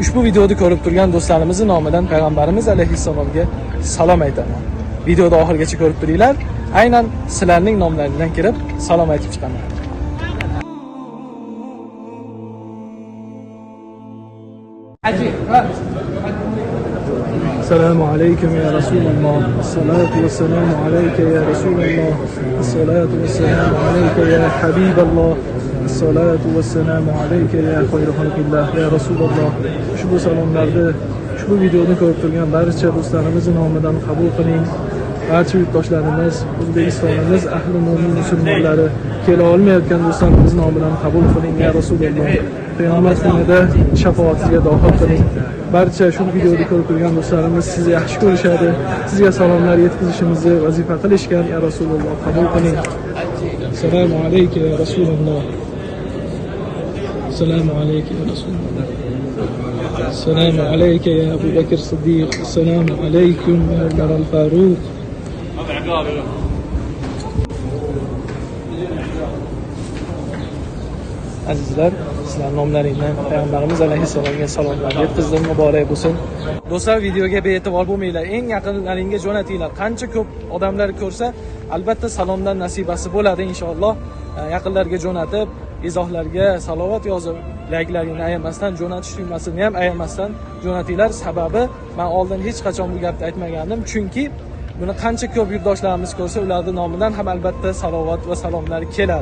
Ushbu videoni ko'rib turgan do'stlarimizning nomidan payg'ambarimiz alayhissalomga salom aytaman. Videoni oxirigacha ko'rib turinglar. Aynan sizlarning nomlaringizdan kirib salom aytib chiqaman. السلام عليكم يا رسول الله. الصلاة والسلام عليك يا رسول الله. الصلاة والسلام عليك يا حبيب الله. الصلاة والسلام عليك يا خير خلق الله يا رسول الله. Ushbu salomlarni, ushbu videoni ko'rib turgan barcha do'stlarimizning nomidan qabul qiling. Barcha yurtdoshlarimiz, O'zbekistonimiz, ahli mo'min musulmonlari, kela olmayotgan do'stlarimiz nomidan qabul qiling ya Rasululloh. Payg'ambar kunida shafaatingizga duo qiling. Barcha shu videoni ko'rib turgan do'stlarimiz sizni yaxshi ko'rishadi. Sizga salomlar yetkazishimizni vazifa qilishgan ya Rasululloh. Qabul qiling. Assalomu alaykum ya Rasululloh. Assalomu alaykum ya Rasululloh. Assalomu alayka ya Abu Bakr Siddiq. Assalomu alaykum ya Umar al-Faruq. Azizlar, sizlar nomlaringdan payg'ambarimiz alayhissalomga salomlar yetkazdim, muborak bo'lsin. Do'stlar, videoga bee'tibor bo'lmanglar. Eng yaqinlaringga jo'natinglar. Qancha ko'p odamlar ko'rsa, albatta salomdan nasibasi bo'ladi inshaalloh. Yaqinlarga jo'natib, izohlarga salovat yozib, layklaringni ayamasdan, jo'natish tugmasini ham ayamasdan jo'natinglar. Sababi, men oldin hech qachon bu gapni aytmagandim, chunki buni qancha ko'p yurtdoshlarimiz ko'rsa, ularning nomidan ham albatta salovat va salomlar keladi.